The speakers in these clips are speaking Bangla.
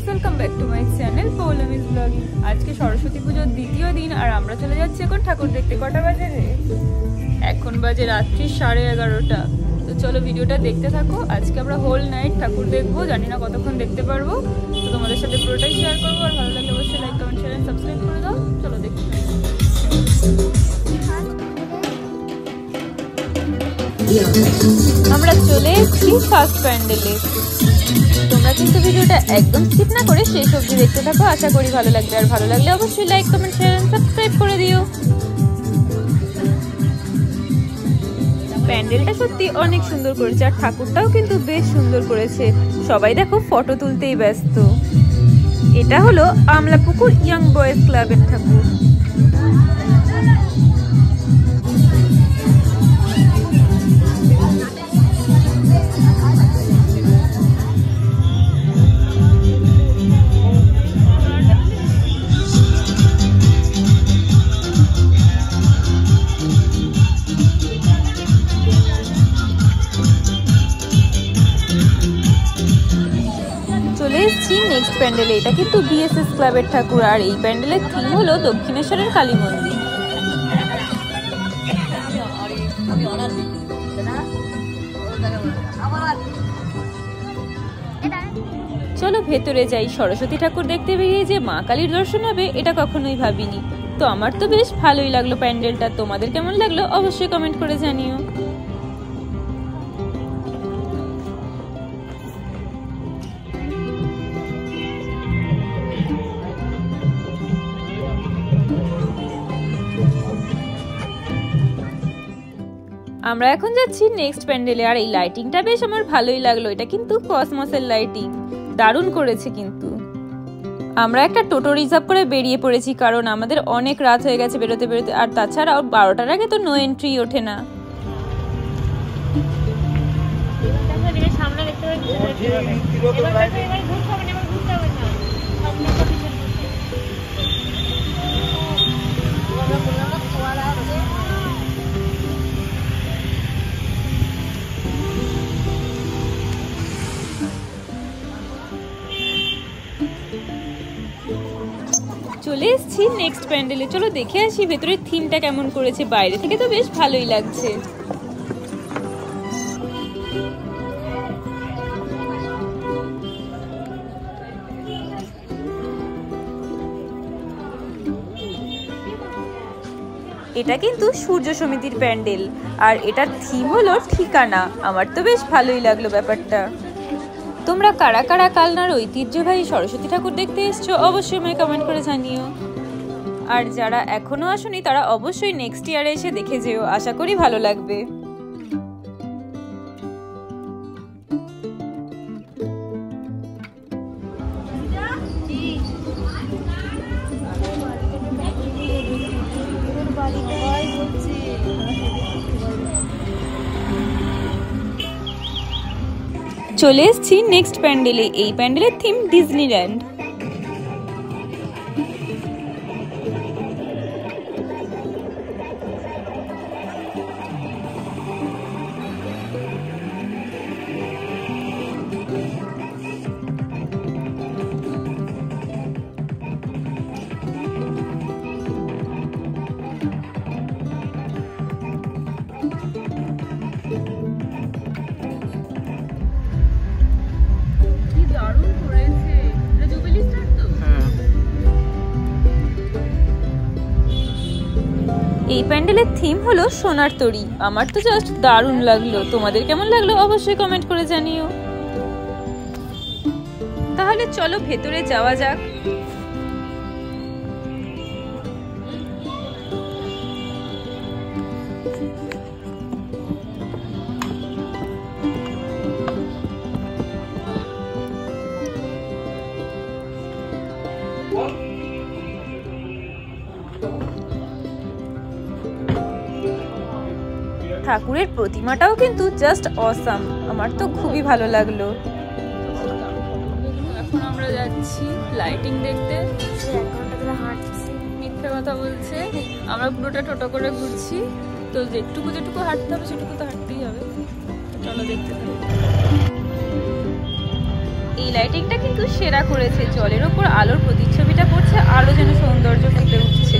Welcome back to my channel Poulami's blogging. आज के सरस्वती पुजोर द्वितीय दिन और आमरा चले जाচ্ছি এখন ঠাকুর দেখতে। কটা বাজে রে? এখন বাজে রাত্রি 11:30। তো চলো ভিডিওটা দেখতে থাকো। আজকে আমরা হোল নাইট ঠাকুর দেখবো, জানি না কতক্ষণ দেখতে পারবো। তো তোমাদের সাথে পুরোটাই শেয়ার করবো, আর ভালো লাগলে অবশ্যই like comment share and subscribe করে দাও। চলো দেখতে থাকো। আমরা চলে এসেছি ফার্স্ট প্যান্ডেলে। তোমরা কিন্তু ভিডিওটা একদম স্কিপ না করে শেষ অবধি দেখতে থাকো, আশা করি ভালো লাগবে। আর ভালো লাগলে অবশ্যই like comment share and subscribe করে দিও। প্যান্ডেলটা সত্যি অনেক সুন্দর করেছে, আর ঠাকুরটাও কিন্তু বেশ সুন্দর করেছে। সবাই দেখো ফটো তুলতেই ব্যস্ত। এটা হলো আমলাপুকুর ইয়াং বয়েজ ক্লাবের ঠাকুর। নেক্সট প্যান্ডেলে, এটা কিন্তু বিএসএস ক্লাবের ঠাকুর, আর এই প্যান্ডেলের থিম হলো দক্ষিণেশ্বরের কালী মন্দির। চলো ভেতরে যাই। সরস্বতী ঠাকুর দেখতে বেরিয়ে যে মা কালীর দর্শন হবে এটা কখনোই ভাবিনি। তো আমার তো বেশ ভালোই লাগলো প্যান্ডেলটা। তোমাদের কেমন লাগলো অবশ্যই কমেন্ট করে জানিও। আমরা এখন যাচ্ছি নেক্সট প্যান্ডেলে, আর এই লাইটিংটা বেশ আমার ভালোই লাগলো। এটা কিন্তু কসমসের লাইটিং, দারুণ করেছে কিন্তু। আমরা একটা টোটো রিজার্ভ করে বেরিয়ে পড়েছি, কারণ আমাদের অনেক রাত হয়ে গেছে বেরোতে বেরোতে। আর তাছাড়াও 12টার আগে তো নো এন্ট্রি ওঠে না। চলে এসেছি নেক্সট প্যান্ডেলে। চলো দেখে আসি ভেতরের থিমটা কেমন করেছে। বাইরে থেকে তো বেশ ভালোই লাগছে। এটা কিন্তু সূর্য সমিতির প্যান্ডেল, আর এটার থিম হলো ঠিকানা। আমার তো বেশ ভালোই লাগলো ব্যাপারটা। তোমরা কারা কারা কালনার ঐতিহ্যবাহী সরস্বতী ঠাকুর দেখতে এসছো অবশ্যই আমায় কমেন্ট করে জানিও। আর যারা এখনো আসোনি তারা অবশ্যই নেক্সট ইয়ারে এসে দেখে যেও, আশা করি ভালো লাগবে। চলে এসেছি নেক্সট প্যান্ডেলে। এই প্যান্ডেলের থিম ডিজনিল্যান্ড। এই প্যান্ডেলের থিম হলো সোনার তরী। আমার তো জাস্ট দারুণ লাগলো। তোমাদের কেমন লাগলো অবশ্যই কমেন্ট করে জানিও। তাহলে চলো ভেতরে যাওয়া যাক। ঠাকুরের প্রতিমাটাও কিন্তু জাস্ট অসাম, আমার তো খুবই ভালো লাগলো। এখন আমরা যাচ্ছি লাইটিং দেখতে। মিথ্যে কথা বলছে, আমরা পুরোটা টোটো করে ঘুরছি, তো যেটুকু যেটুকু হাঁটতে হবে সেটুকু তো হাঁটতেই হবে। চলো দেখতে থাকি। এই লাইটিংটা কিন্তু সেরা করেছে, জলের ওপর আলোর প্রতিচ্ছবিটা পড়ছে, আলো যেন সৌন্দর্য ফুটে উঠছে।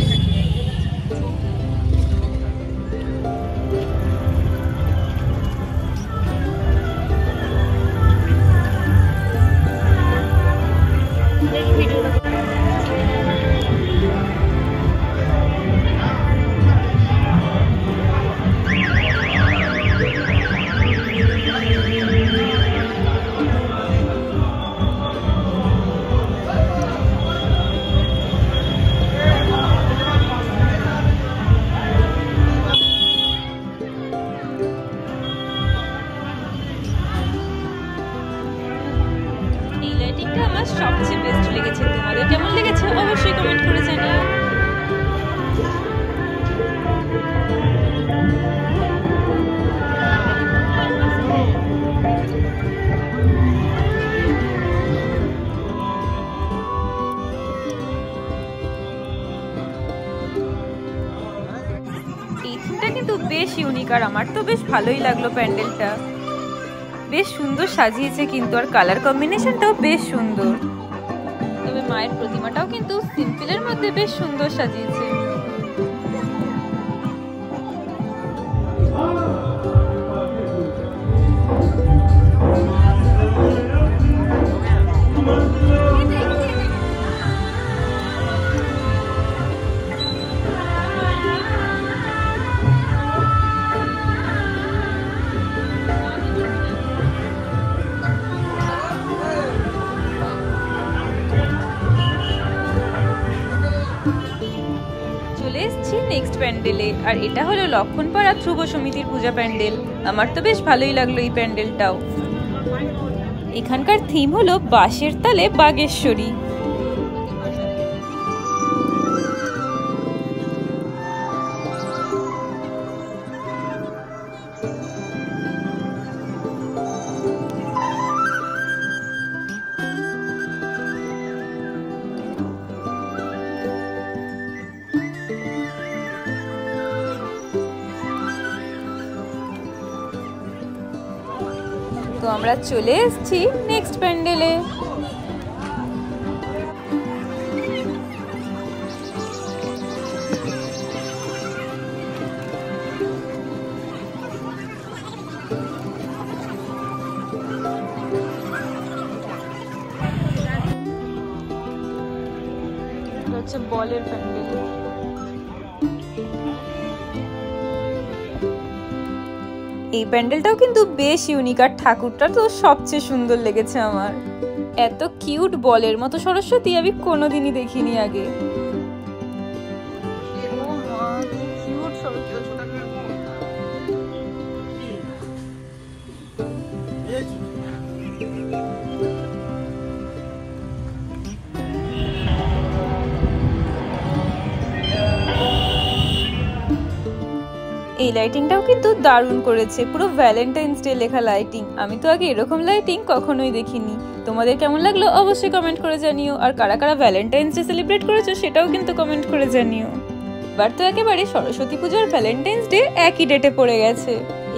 আমার সবচেয়ে বেস্ট লেগেছে, তোমাদের কেমন লেগেছে অবশ্যই কমেন্ট করে জানিও। এই থিমটা কিন্তু বেশ ইউনিক, আর আমার তো বেশ ভালোই লাগলো। প্যান্ডেলটা বেশ সুন্দর সাজিয়েছে কিন্তু, আর কালার কম্বিনেশনটাও বেশ সুন্দর। তবে মায়ের প্রতিমাটাও কিন্তু সিম্পলের মধ্যে বেশ সুন্দর সাজিয়েছে। নেক্সট প্যান্ডেলে, আর এটা হলো লক্ষণপাড়া ধ্রুব সমিতির পূজা প্যান্ডেল। আমার তো বেশ ভালোই লাগলো এই প্যান্ডেলটাও। এখানকার থিম হলো বাঁশের তালে বাগেশ্বরী। তো আমরা চলে এসেছি নেক্সট প্যান্ডেলে। হচ্ছে বলের প্যান্ডেল। এই প্যান্ডেলটাও কিন্তু বেশ ইউনিক, আর ঠাকুরটা তো সবচেয়ে সুন্দর লেগেছে আমার। এত কিউট বলের মতো সরস্বতী আমি কোনোদিনই দেখিনি আগে। এই লাইটিংটাও কিন্তু দারুণ করেছে, পুরো ভ্যালেন্টাইন্স ডে লেখা লাইটিং। আমি তো আগে এরকম লাইটিং কখনোই দেখিনি। তোমাদের কেমন লাগলো অবশ্যই কমেন্ট করে জানিও, আর কারা কারা ভ্যালেন্টাইন্স ডে সেলিব্রেট করেছো সেটাও কিন্তু কমেন্ট করে জানিও। এবার তো একেবারে সরস্বতী পূজার ভ্যালেন্টাইন্স ডে একই ডেটে পড়ে গেছে।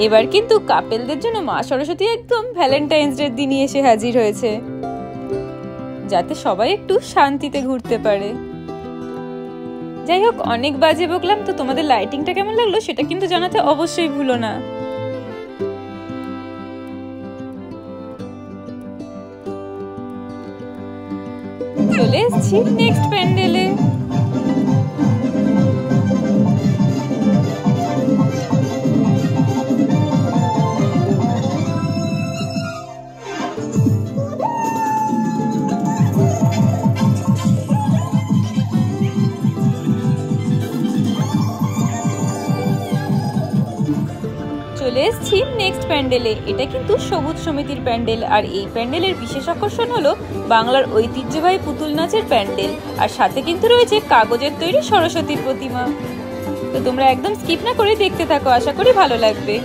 এবার কিন্তু কাপেলদের জন্য মা সরস্বতী একদম ভ্যালেন্টাইন্স ডে দিনই এসে হাজির হয়েছে, যাতে সবাই একটু শান্তিতে ঘুরতে পারে। যাই হোক, অনেক বাজে বকলাম, তো তোমাদের লাইটিংটা কেমন লাগলো সেটা কিন্তু জানাতে অবশ্যই ভুলো না। চলে এসেছি নেক্সট প্যান্ডেলে। এসেছি নেক্সট প্যান্ডেলে। এটা কিন্তু সবুজ সমিতির প্যান্ডেল, আর এই প্যান্ডেলের বিশেষ আকর্ষণ হলো বাংলার ঐতিহ্যবাহী পুতুল নাচের প্যান্ডেল, আর সাথে কিন্তু রয়েছে কাগজের তৈরি সরস্বতীর প্রতিমা। তো তোমরা একদম স্কিপ না করে দেখতে থাকো, আশা করি ভালো লাগবে।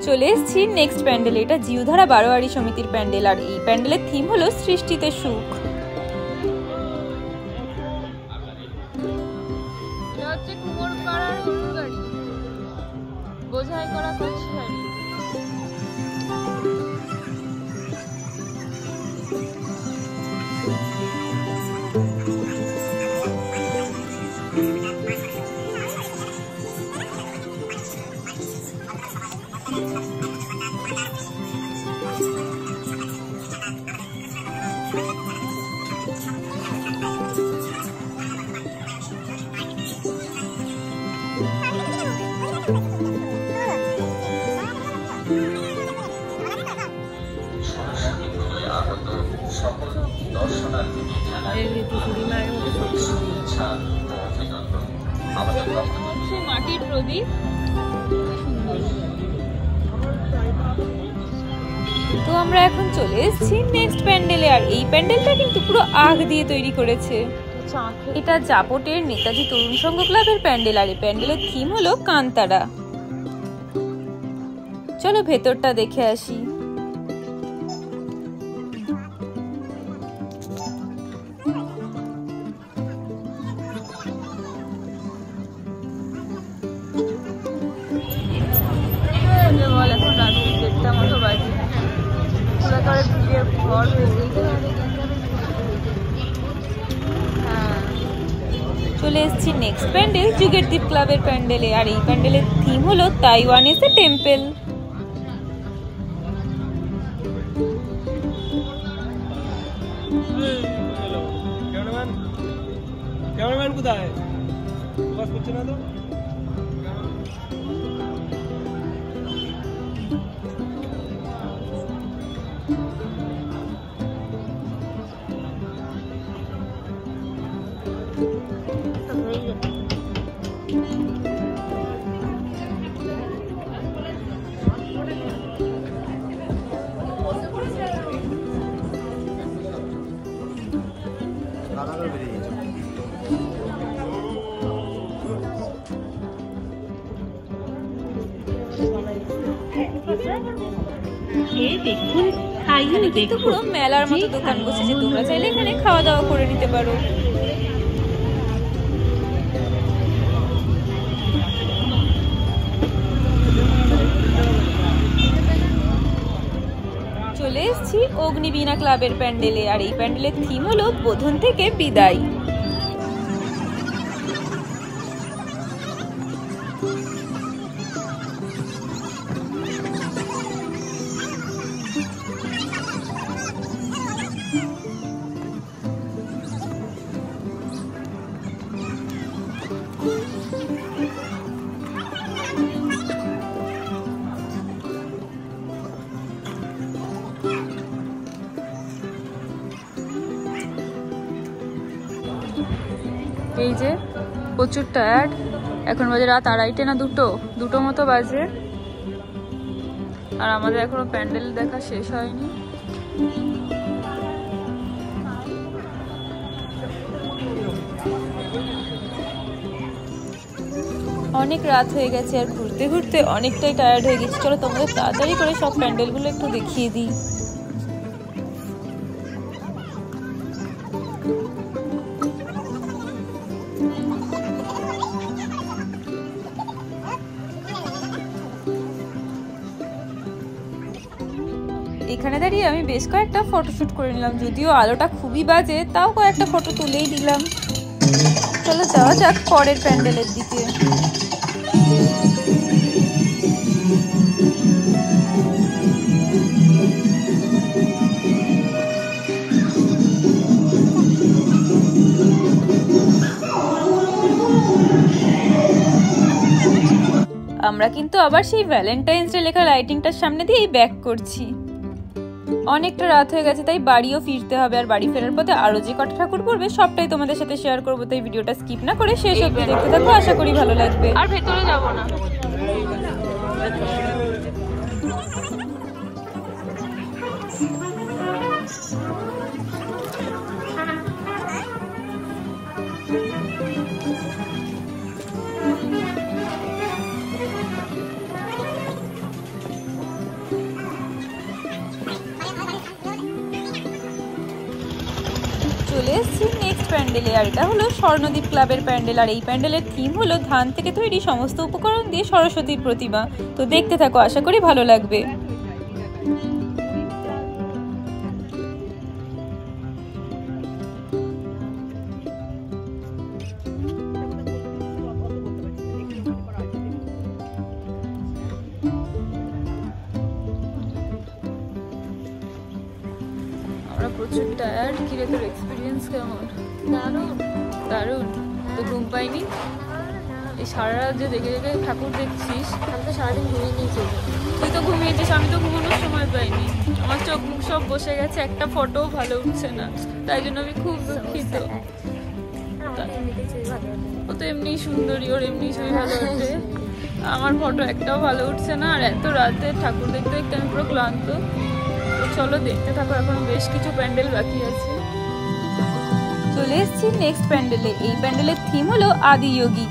চলে এসেছি নেক্সট প্যান্ডেলে। এটা জিউধারা বারোয়ারি সমিতির প্যান্ডেল, আর এই প্যান্ডেলের থিম হলো সৃষ্টিতে সুখ। বোঝাই করা মাটির প্রদীপ। তো আমরা এখন চলে এসেছি নেক্সট প্যান্ডেলে, আর এই প্যান্ডেলটা কিন্তু পুরো আগ দিয়ে তৈরি করেছে। এটা জাপটের নেতাজি তরুণ সংঘ ক্লাবের প্যান্ডেল, আর এই প্যান্ডেলের থিম হলো কান্তারা। চলো ভেতরটা দেখে আসি। এখন রাত্রি 1:30 মতো বাজে। চলে এসেছি নেক্সট প্যান্ডেল যুগের দ্বীপ ক্লাবের প্যান্ডেলে, আর এই প্যান্ডেলের থিম হলো Taiwan is a temple. Cameraman কোথায়? বাস করছে না তো। কিন্তু পুরো মেলার মতো দোকান বসেছে, তোমরা চাইলে এখানে খাওয়া দাওয়া করে নিতে পারো। চলে এসেছি অগ্নিবীণা ক্লাবের প্যান্ডেলে, আর এই প্যান্ডেলের থিম হলো বোধন থেকে বিদায়। এই যে প্রচুর টায়ার্ড, এখন বাজে রাত 2:30 না 2টো মতো বাজে, আর আমাদের এখনো প্যান্ডেল দেখা শেষ হয়নি। অনেক রাত হয়ে গেছে, আর ঘুরতে ঘুরতে অনেকটাই টায়ার্ড হয়ে গেছি। চলো তোমাদের তাড়াতাড়ি করে সব প্যান্ডেলগুলো একটু দেখিয়ে দিই। এখানে দাঁড়িয়ে আমি বেশ কয়েকটা ফটোশুট করে নিলাম, যদিও আলোটা খুবই বাজে, তাও কয়েকটা ফটো তুলেই দিলাম। চলো যাওয়া যাক পরের প্যান্ডেলের দিকে। আমরা কিন্তু আবার সেই ভ্যালেন্টাইন্স ডে লেখা লাইটিংটার সামনে দিয়েই ব্যাক করছি। অনেকটা রাত হয়ে গেছে, তাই বাড়িও ফিরতে হবে। আর বাড়ি ফেরার পথে আরো যে কটা ঠাকুর পড়বে সবটাই তোমাদের সাথে শেয়ার করবো, তাই ভিডিওটা স্কিপ না করে শেষ অবধি দেখতে থাকো, আশা করি ভালো লাগবে। আর ভেতরে যাব না। চলে এসেছি নেক্সট প্যান্ডেলে, আর এটা হলো স্বর্ণদ্বীপ ক্লাবের প্যান্ডেল। আর এই প্যান্ডেলের থিম হলো ধান থেকে তৈরি সমস্ত উপকরণ দিয়ে সরস্বতীর প্রতিমা। তো দেখতে থাকো, আশা করি ভালো লাগবে। আমরা প্রচুর টায়ার্ড। কিরে তোর এক্সপিরিয়েন্স কেমন? দারুণ। দারুণ। তো ঘুম পাইনি? এই সারা রাত যে দেখে দেখে ঠাকুর দেখছিস। আমি তো সারাদিন ঘুমিয়ে নিয়েছি। তুই তো ঘুমিয়েছিস, আমি তো ঘুমানোর সময় পাইনি। আমার চোখ মুখ সব বসে গেছে, একটা ফটোও ভালো উঠছে না, তাই জন্য আমি খুব দুঃখিত। ও তো এমনি সুন্দরী, ওর এমনি ছবি ভালো ওঠে, আমার ফটো একটাও ভালো উঠছে না। আর এত রাতে ঠাকুর দেখতে দেখতে আমি পুরো ক্লান্ত। তো চলো দেখতে থাকো, এখনো বেশ কিছু প্যান্ডেল বাকি আছে। চলে এসেছি নেক্সট প্যান্ডেলে। এই প্যান্ডেলের থিম হলো আদিযোগী।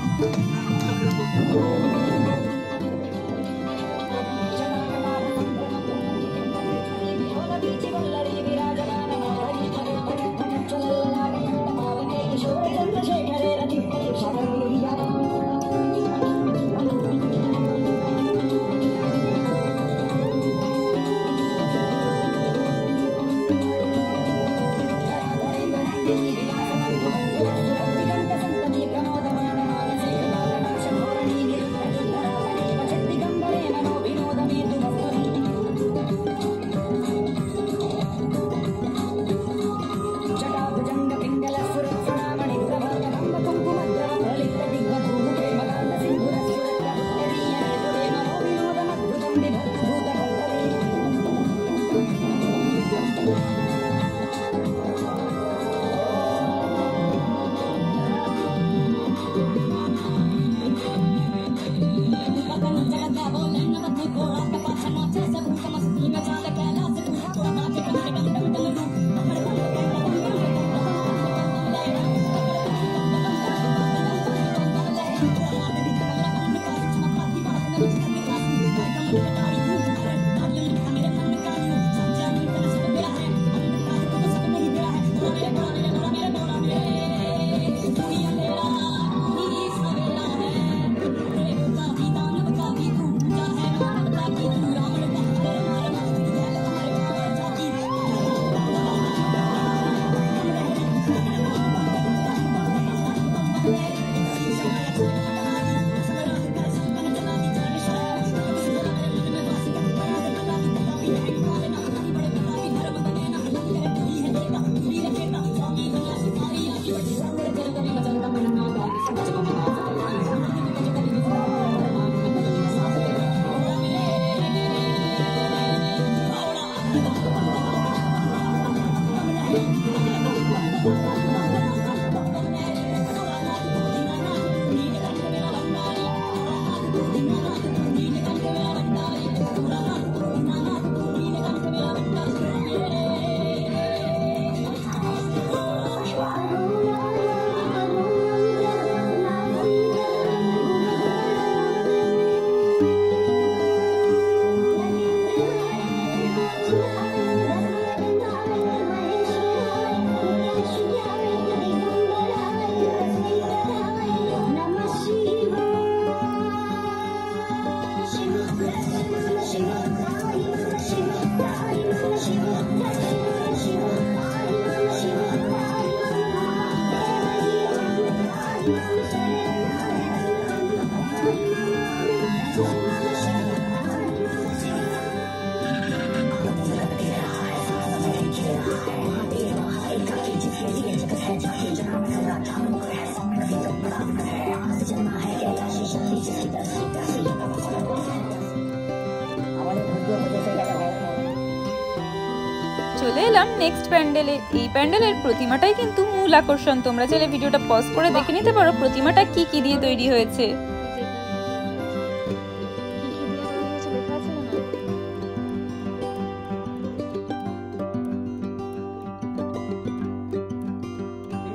চলে এলাম নেক্সট প্যান্ডেলে। এই প্যান্ডেলের প্রতিমাটাই কিন্তু মূল আকর্ষণ। তোমরা চাইলে ভিডিওটা পজ করে দেখে নিতে পারো প্রতিমাটা কি কি দিয়ে তৈরি হয়েছে।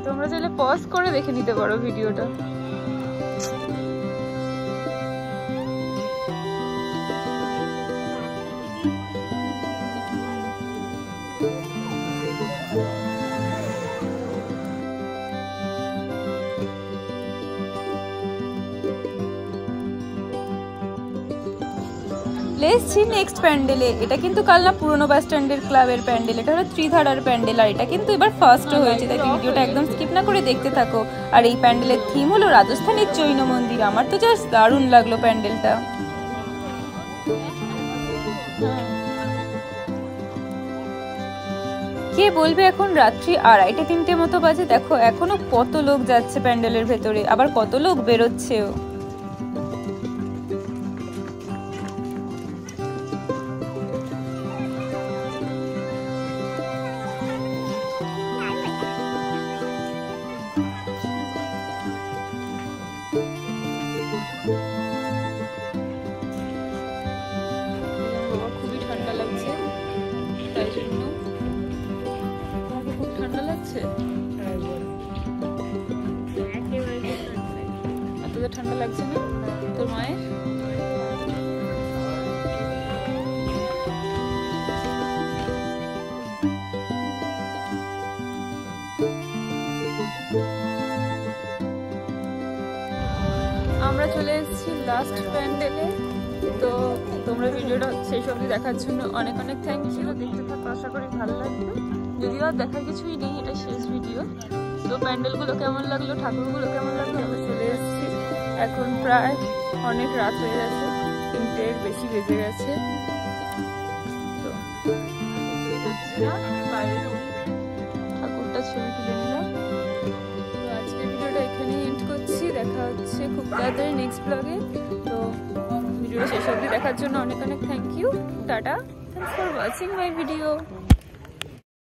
তোমরা চাইলে পজ করে দেখে নিতে পারো ভিডিওটা। এসছি নেক্সট প্যান্ডেলে। এটা কিন্তু কালনা পুরনো বাস স্ট্যান্ডের ক্লাবের প্যান্ডেল। এটা হলো ত্রিধারার প্যান্ডেল, আর এটা কিন্তু এবার ফার্স্টও হয়েছে, তাই ভিডিওটা একদম স্কিপ না করে দেখতে থাকো। আর এই প্যান্ডেলের থিম হলো রাজস্থানের জৈন মন্দির। আমার তো জাস্ট দারুণ লাগলো প্যান্ডেলটা। কে বলবে এখন রাত্রি 2:30-3টে মতো বাজে। দেখো এখনো কত লোক যাচ্ছে প্যান্ডেলের ভেতরে, আবার কত লোক বেরোচ্ছেও। খুবই ঠান্ডা লাগছে, তাই জন্য খুব ঠান্ডা লাগছে। তোদের ঠান্ডা লাগছে না? তোর মায়ের? আমরা চলে এসেছি লাস্ট প্যান্ডেলে। তো তোমরা ভিডিওটা শেষ অবধি দেখার জন্য অনেক অনেক থ্যাংক ইউ। দেখতে থাকো, আশা করি ভালো লাগবে। যদিও আর দেখার কিছুই নেই, এটা শেষ ভিডিও। তো প্যান্ডেলগুলো কেমন লাগলো, ঠাকুরগুলো কেমন লাগলো, আমরা চলে এসেছি। এখন প্রায় অনেক রাত হয়ে গেছে, 3টের বেশি বেজে গেছে। তো বাইরে ঠাকুরটা ছবি তুলে নিলাম। তো আজকের ভিডিওটা এখানেই এন্ড করছি। দেখা হচ্ছে খুব তাড়াতাড়ি নেক্সট ব্লগে। তো ভিডিওটা শেষ অবধি দেখার জন্য অনেক অনেক থ্যাংক ইউ। টাটা, thanks for watching my video.